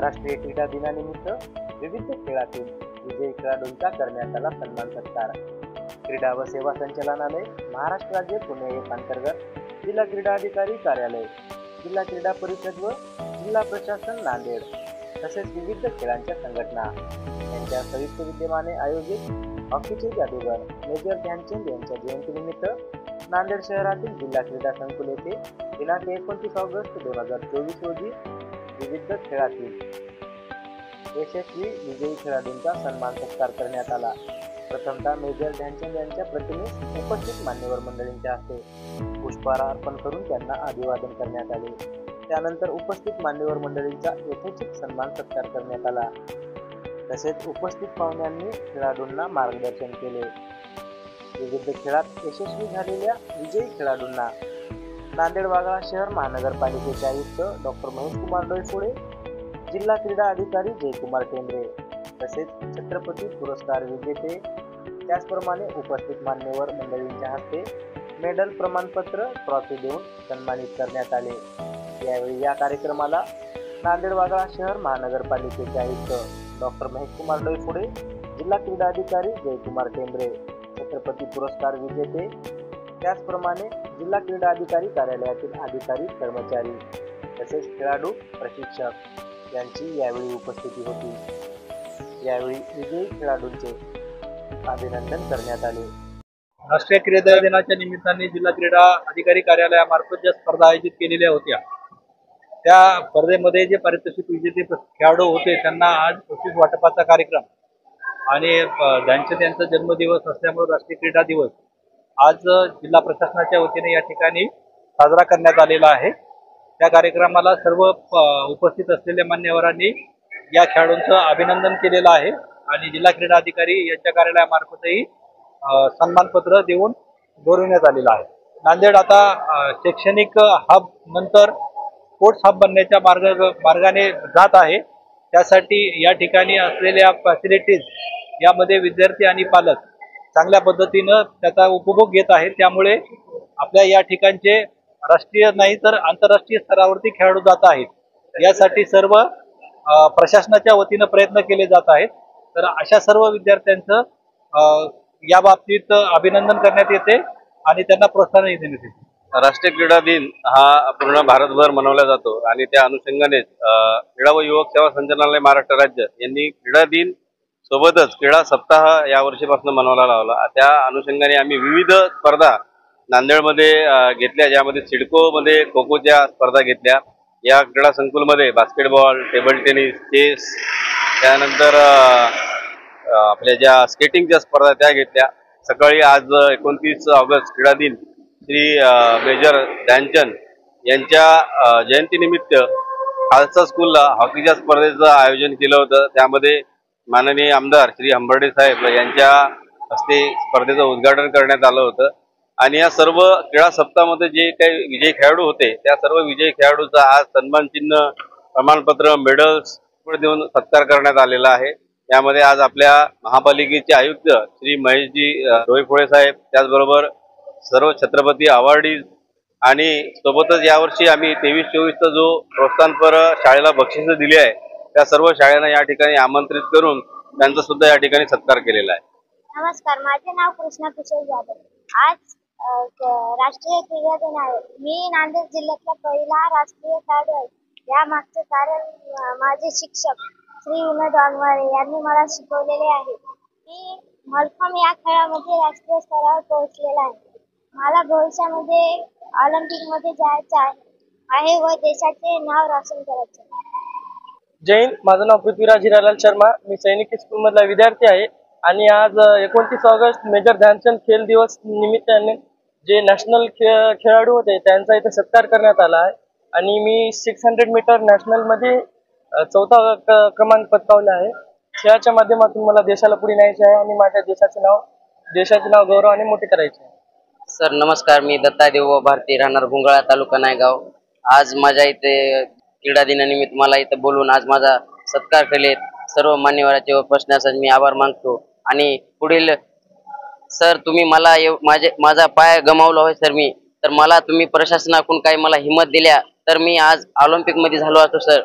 राष्ट्रीय क्रीडा दिनानिमित्त विविध खेळातील विजयी खेळाडूंचा करण्यात आला सन्मान सत्कार। क्रीडा व सेवा संचालनालय, महाराष्ट्र राज्य पुणे अंतर्गत जिल्हा क्रीडा अधिकारी कार्यालय, जिल्हा क्रीडा परिषद व जिल्हा प्रशासन नांदेड तसेच विविध खेळांच्या संघटना यांच्या संयुक्त विद्यमाने आयोजित हॉकीचे जादूगार मेजर ध्यानचंद यांच्या जयंतीनिमित्त नांदेड शहरातील जिल्हा क्रीडा संकुल येथे दिनांक 29 ऑगस्ट 2024 रोजी विविध खेळातील यशस्वी विजयी खेळाडूंचा सन्मान सत्कार करण्यात आला। प्रथमतः मेजर ध्यानचंद यांच्या प्रतिमेस उपस्थित मान्यवर मंडळींच्या हस्ते पुष्पहार अर्पण करून त्यांना अभिवादन करण्यात आले। त्यानंतर उपस्थित मान्यवर मंडळींचा यथोचित सन्मान सत्कार करण्यात आला। तसेच उपस्थित पाहुण्यांनी खेळाडूंना मार्गदर्शन केले। विविध खेळात यशस्वी झालेल्या विजयी खेळाडूंना नांदेड वाघाळा शहर महानगरपालिकेचे आयुक्त डॉक्टर महेश कुमार डोईफोडे, जिल्हा क्रीडा अधिकारी जयकुमार टेंबरे तसेच छत्रपती पुरस्कार विजेते त्याचप्रमाणे उपस्थित मान्यवर मंडळींच्या हस्ते मेडल, प्रमाणपत्र, ट्रॉफी देऊन सन्मानित करण्यात आले। यावेळी या कार्यक्रमाला नांदेड वाघाळा शहर महानगरपालिकेचे आयुक्त डॉक्टर महेश कुमार डोईफोडे, जिल्हा क्रीडा अधिकारी जयकुमार टेंबरे, छत्रपती पुरस्कार विजेते त्याचप्रमाणे जिल्हा क्रीडा अधिकारी कार्यालयातील अधिकारी, कर्मचारी तसेच खेळाडू, प्रशिक्षक यांची यावेळी उपस्थिती होती। यावेळी विजयी खेळाडूंचे अभिनंदन करण्यात आले। राष्ट्रीय क्रीडा दिनाच्या निमित्ताने जिल्हा क्रीडा अधिकारी कार्यालयामार्फत ज्या स्पर्धा आयोजित केलेल्या होत्या त्या स्पर्धेमध्ये जे पारितोषिक विजेते खेळाडू होते त्यांना आज बक्षीस वाटपाचा कार्यक्रम आणि ध्यानचंद यांचा जन्मदिवस असल्यामुळे राष्ट्रीय क्रीडा दिवस आज जिल्हा प्रशासनाच्या वतीने या ठिकाणी साजरा करण्यात आलेला आहे। त्या कार्यक्रमाला सर्व उपस्थित असलेल्या मान्यवरांनी या खेळाडूंचं अभिनंदन केलेलं आहे आणि जिल्हा क्रीडा अधिकारी यांच्या कार्यालयामार्फतही सन्मानपत्र देऊन गौरविण्यात आलेलं आहे। नांदेड आता शैक्षणिक हब नंतर स्पोर्ट्स हब बनण्याच्या मार्गाने जात आहे। त्यासाठी या ठिकाणी असलेल्या फॅसिलिटीज यामध्ये विद्यार्थी आणि पालक चांगल्या पद्धतीनं त्याचा उपभोग घेत आहेत। त्यामुळे आपल्या या ठिकाणचे राष्ट्रीय नाही तर आंतरराष्ट्रीय स्तरावरती खेळाडू जात आहेत। यासाठी सर्व प्रशासनाच्या वतीनं प्रयत्न केले जात आहेत। तर अशा सर्व विद्यार्थ्यांचं या बाबतीत अभिनंदन करण्यात येते आणि त्यांना प्रोत्साहन देण्यात येते। राष्ट्रीय क्रीडा दिन हा पूर्ण भारतभर मनवला जातो आणि त्या अनुषंगाने क्रीडा व युवक सेवा संचालनालय महाराष्ट्र राज्य यांनी क्रीडा दिन सोबतच क्रीडा सप्ताह या वर्षीपासून मनवायला लावला। त्या अनुषंगाने आम्ही विविध स्पर्धा नांदेडमध्ये घेतल्या, ज्यामध्ये सिडको मध्ये खो खोच्या स्पर्धा घेतल्या। या क्रीडा संकुलमध्ये बास्केटबॉल, टेबल टेनिस, चेस, त्यानंतर आपल्या ज्या स्केटिंगच्या स्पर्धा त्या घेतल्या। सकाळी आज 29 ऑगस्ट क्रीडा दिन श्री मेजर ध्यानचंद यांच्या जयंतीनिमित्त खालसा स्कूलला हॉकीच्या स्पर्धेचं आयोजन केलं होतं। त्यामध्ये माननीय आमदार श्री हंबर्डे साहेब यांच्या हस्ते स्पर्धेचं उद्घाटन करण्यात आलं होतं आणि या सर्व क्रीडा सप्ताहामध्ये जे काही विजयी खेळाडू होते त्या सर्व विजयी खेळाडूचा आज सन्मान चिन्ह, प्रमाणपत्र, मेडल्स देऊन सत्कार करण्यात आलेला आहे। यामध्ये आज आपल्या महापालिकेचे आयुक्त श्री महेशजी डोईफोडे साहेब, त्याचबरोबर सर्व छत्रपती अवॉर्डीज आणि सोबतच यावर्षी आम्ही 23-24चा जो प्रोत्साहनपर शाळेला बक्षिसं दिली आहे त्या सर्व शाळांना या ठिकाणी आमंत्रित करून त्यांचा सुद्धा या ठिकाणी सत्कार केलेला आहे। नमस्कार, माझे नाव कृष्णा किशोर जाधव। आज राष्ट्रीय क्रीडा दिन आहे। मी नांदेड जिल्ह्यातला पहिला राष्ट्रीय खेळाडू आहे। या मागचे कारण माझे शिक्षक श्री विनोद वाघमारे यांनी मला शिकवलेले आहे। मी मल्लखांब या खेळामध्ये राष्ट्रीय स्तरावर पोहोचलेला आहे। मला भविष्यामध्ये ऑलिम्पिक मध्ये जायचं आहे व देशाचे नाव रोशन करायचे आहे। जय हिंद, माझं नाव पृथ्वीराज हिरालाल शर्मा, मी सैनिक स्कूल मधला विद्यार्थी आहे आणि आज 29 ऑगस्ट मेजर ध्यानचंद खेल दिवस निमित्ताने जे नॅशनल खेळाडू होते त्यांचा इथे सत्कार करण्यात आला आहे आणि मी 600 मीटर नॅशनल मध्ये 4था क्रमांक पटकावला आहे। खेळाच्या माध्यमातून मला देशाला पुढे न्यायचे आहे आणि माझ्या देशाचे नाव गौरवाने मोठे करायचे आहे। सर नमस्कार, मी दत्तादेव भारती, राहणार भुंगाळा, तालुका नायगाव। आज माझ्या इथे क्रीडा दिनानिमित्त मला इथे बोलून आज माझा सत्कार केले। सर्व मान्यवरांचे व प्रश्नासाठी मी आभार मानतो आणि पुढील सर तुम्ही मला माझा पाय गमावला होय सर मी, तर मला तुम्ही प्रशासनाकडून काही मला हिम्मत दिल्या तर मी आज ऑलिम्पिक मध्ये झालो असतो सर।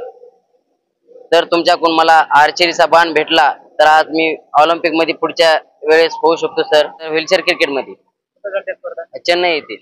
तर तुमच्याकडून मला आर्चरीचा बाण भेटला तर आज मी ऑलिम्पिक मध्ये पुढच्या वेळेस होऊ शकतो सर. व्हीलचेअर क्रिकेट मध्ये चेन्नई येथे.